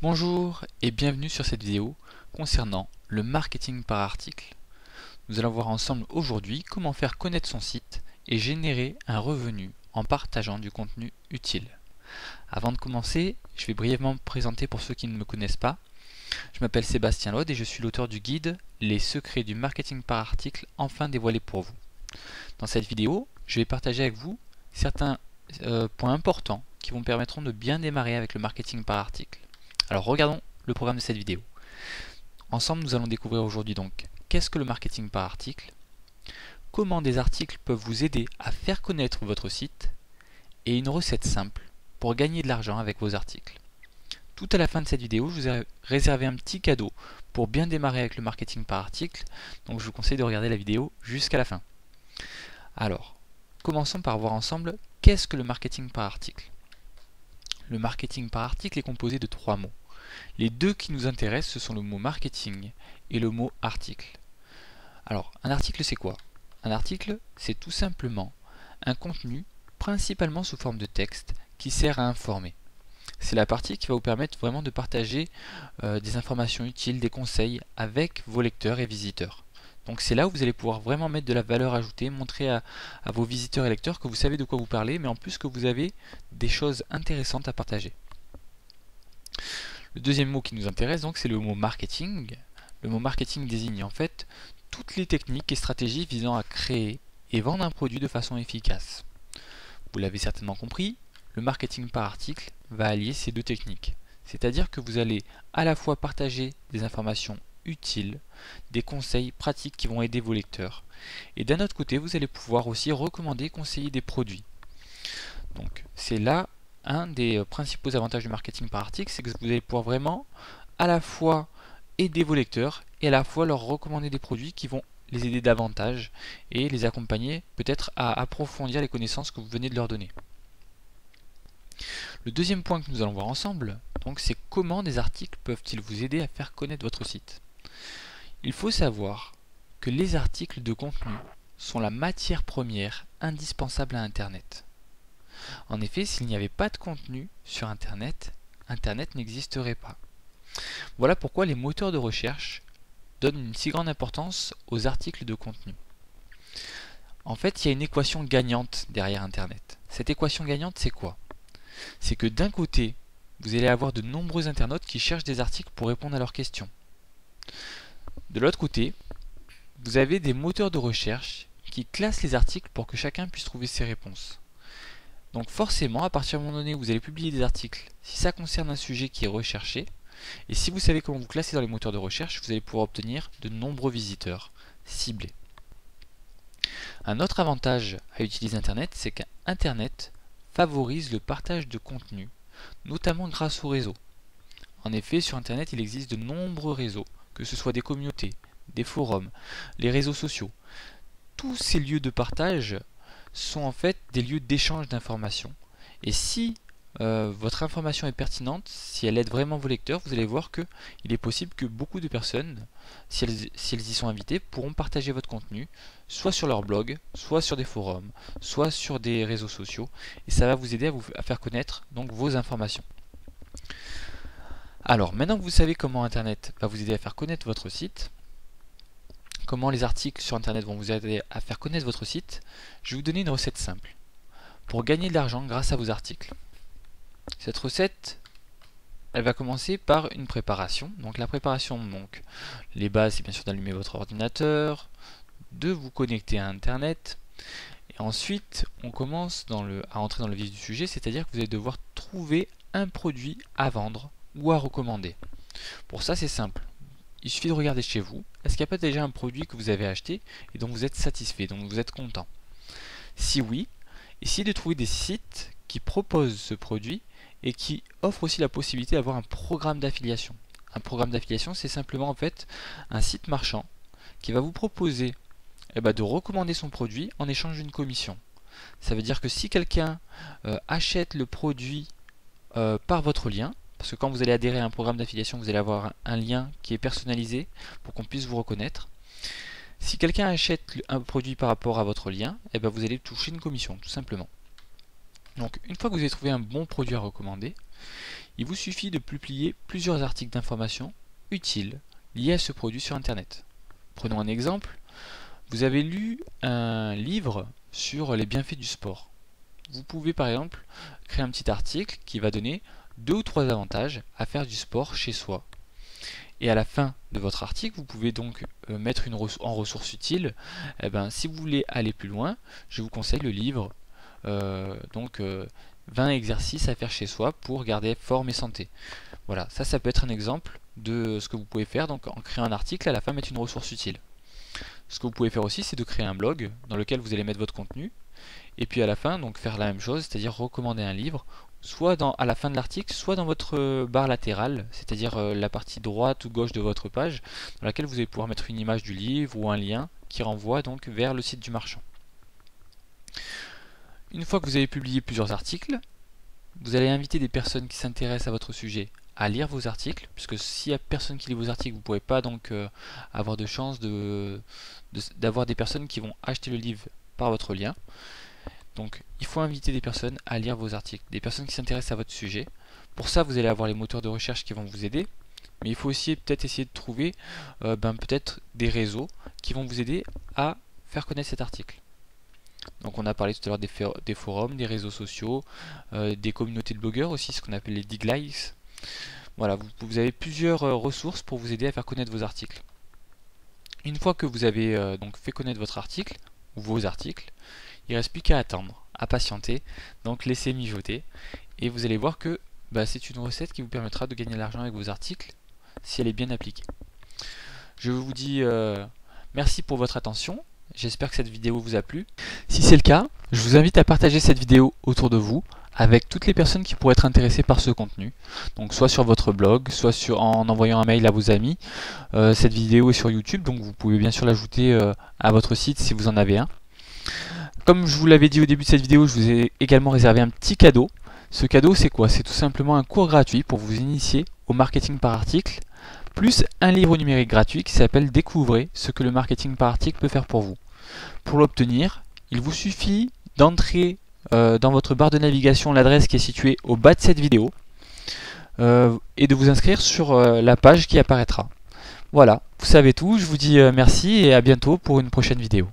Bonjour et bienvenue sur cette vidéo concernant le marketing par article. Nous allons voir ensemble aujourd'hui comment faire connaître son site et générer un revenu en partageant du contenu utile. Avant de commencer, je vais brièvement me présenter pour ceux qui ne me connaissent pas. Je m'appelle Sébastien Laude et je suis l'auteur du guide Les secrets du marketing par article enfin dévoilés pour vous. Dans cette vidéo, je vais partager avec vous certains points importants qui vous permettront de bien démarrer avec le marketing par article. Alors regardons le programme de cette vidéo. Ensemble, nous allons découvrir aujourd'hui donc qu'est-ce que le marketing par article, comment des articles peuvent vous aider à faire connaître votre site et une recette simple pour gagner de l'argent avec vos articles. Tout à la fin de cette vidéo, je vous ai réservé un petit cadeau pour bien démarrer avec le marketing par article, donc je vous conseille de regarder la vidéo jusqu'à la fin. Alors, commençons par voir ensemble qu'est-ce que le marketing par article. Le marketing par article est composé de trois mots. Les deux qui nous intéressent, ce sont le mot marketing et le mot article. Alors, un article, c'est quoi? Un article, c'est tout simplement un contenu, principalement sous forme de texte, qui sert à informer. C'est la partie qui va vous permettre vraiment de partager des informations utiles, des conseils avec vos lecteurs et visiteurs. Donc c'est là où vous allez pouvoir vraiment mettre de la valeur ajoutée, montrer à vos visiteurs et lecteurs que vous savez de quoi vous parlez, mais en plus que vous avez des choses intéressantes à partager. Le deuxième mot qui nous intéresse donc c'est le mot marketing. Le mot marketing désigne en fait toutes les techniques et stratégies visant à créer et vendre un produit de façon efficace. Vous l'avez certainement compris, le marketing par article va allier ces deux techniques. C'est-à-dire que vous allez à la fois partager des informations utiles, des conseils pratiques qui vont aider vos lecteurs. Et d'un autre côté, vous allez pouvoir aussi recommander, conseiller des produits. Donc c'est là un des principaux avantages du marketing par article, c'est que vous allez pouvoir vraiment à la fois aider vos lecteurs et à la fois leur recommander des produits qui vont les aider davantage et les accompagner peut-être à approfondir les connaissances que vous venez de leur donner. Le deuxième point que nous allons voir ensemble, donc, c'est comment des articles peuvent-ils vous aider à faire connaître votre site. Il faut savoir que les articles de contenu sont la matière première indispensable à Internet. En effet, s'il n'y avait pas de contenu sur Internet, Internet n'existerait pas. Voilà pourquoi les moteurs de recherche donnent une si grande importance aux articles de contenu. En fait, il y a une équation gagnante derrière Internet. Cette équation gagnante, c'est quoi? C'est que d'un côté, vous allez avoir de nombreux internautes qui cherchent des articles pour répondre à leurs questions. De l'autre côté, vous avez des moteurs de recherche qui classent les articles pour que chacun puisse trouver ses réponses. Donc forcément, à partir du moment donné où vous allez publier des articles, si ça concerne un sujet qui est recherché, et si vous savez comment vous classer dans les moteurs de recherche, vous allez pouvoir obtenir de nombreux visiteurs ciblés. Un autre avantage à utiliser Internet, c'est qu'Internet favorise le partage de contenu, notamment grâce aux réseaux. En effet, sur Internet, il existe de nombreux réseaux, que ce soit des communautés, des forums, les réseaux sociaux. Tous ces lieux de partage sont en fait des lieux d'échange d'informations. Et si votre information est pertinente, si elle aide vraiment vos lecteurs, vous allez voir qu'il est possible que beaucoup de personnes, si elles y sont invitées, pourront partager votre contenu, soit sur leur blog, soit sur des forums, soit sur des réseaux sociaux, et ça va vous aider à faire connaître donc vos informations. Alors, maintenant que vous savez comment Internet va vous aider à faire connaître votre site, comment les articles sur Internet vont vous aider à faire connaître votre site, je vais vous donner une recette simple pour gagner de l'argent grâce à vos articles. Cette recette, elle va commencer par une préparation. Donc la préparation, donc les bases, c'est bien sûr d'allumer votre ordinateur, de vous connecter à Internet, et ensuite on commence à entrer dans le vif du sujet, c'est-à-dire que vous allez devoir trouver un produit à vendre ou à recommander. Pour ça, c'est simple. Il suffit de regarder chez vous. Est-ce qu'il n'y a pas déjà un produit que vous avez acheté et dont vous êtes satisfait, dont vous êtes content? Si oui, essayez de trouver des sites qui proposent ce produit et qui offrent aussi la possibilité d'avoir un programme d'affiliation. Un programme d'affiliation, c'est simplement en fait un site marchand qui va vous proposer de recommander son produit en échange d'une commission. Ça veut dire que si quelqu'un achète le produit par votre lien, parce que quand vous allez adhérer à un programme d'affiliation, vous allez avoir un lien qui est personnalisé pour qu'on puisse vous reconnaître. Si quelqu'un achète un produit par rapport à votre lien, vous allez toucher une commission, tout simplement. Donc une fois que vous avez trouvé un bon produit à recommander, il vous suffit de publier plusieurs articles d'information utiles liés à ce produit sur Internet. Prenons un exemple. Vous avez lu un livre sur les bienfaits du sport. Vous pouvez par exemple créer un petit article qui va donner 2 ou 3 avantages à faire du sport chez soi. Et à la fin de votre article, vous pouvez donc mettre en ressource utile. Si vous voulez aller plus loin, je vous conseille le livre 20 exercices à faire chez soi pour garder forme et santé. Voilà, ça peut être un exemple de ce que vous pouvez faire. Donc en créant un article, à la fin mettre une ressource utile. Ce que vous pouvez faire aussi, c'est de créer un blog dans lequel vous allez mettre votre contenu. Et puis à la fin, donc faire la même chose, c'est-à-dire recommander un livre, soit à la fin de l'article, soit dans votre barre latérale, c'est-à-dire la partie droite ou gauche de votre page, dans laquelle vous allez pouvoir mettre une image du livre ou un lien qui renvoie donc vers le site du marchand. Une fois que vous avez publié plusieurs articles, vous allez inviter des personnes qui s'intéressent à votre sujet à lire vos articles, puisque s'il n'y a personne qui lit vos articles, vous ne pourrez pas donc avoir de chance d'avoir des personnes qui vont acheter le livre par votre lien. Donc il faut inviter des personnes à lire vos articles, des personnes qui s'intéressent à votre sujet. Pour ça, vous allez avoir les moteurs de recherche qui vont vous aider, mais il faut aussi peut-être essayer de trouver peut-être des réseaux qui vont vous aider à faire connaître cet article. Donc on a parlé tout à l'heure des forums, des réseaux sociaux, des communautés de blogueurs aussi, ce qu'on appelle les Diglikes. Voilà, vous avez plusieurs ressources pour vous aider à faire connaître vos articles. Une fois que vous avez donc fait connaître votre article, ou vos articles, il ne reste plus qu'à attendre, à patienter, donc laissez mijoter, et vous allez voir que c'est une recette qui vous permettra de gagner de l'argent avec vos articles, si elle est bien appliquée. Je vous dis merci pour votre attention, j'espère que cette vidéo vous a plu. Si c'est le cas, je vous invite à partager cette vidéo autour de vous, avec toutes les personnes qui pourraient être intéressées par ce contenu. Donc soit sur votre blog, soit en envoyant un mail à vos amis. Cette vidéo est sur YouTube, donc vous pouvez bien sûr l'ajouter à votre site si vous en avez un. Comme je vous l'avais dit au début de cette vidéo, je vous ai également réservé un petit cadeau. Ce cadeau, c'est quoi? C'est tout simplement un cours gratuit pour vous initier au marketing par article, plus un livre numérique gratuit qui s'appelle « Découvrez ce que le marketing par article peut faire pour vous ». Pour l'obtenir, il vous suffit d'entrer dans votre barre de navigation l'adresse qui est située au bas de cette vidéo et de vous inscrire sur la page qui apparaîtra. Voilà, vous savez tout, je vous dis merci et à bientôt pour une prochaine vidéo.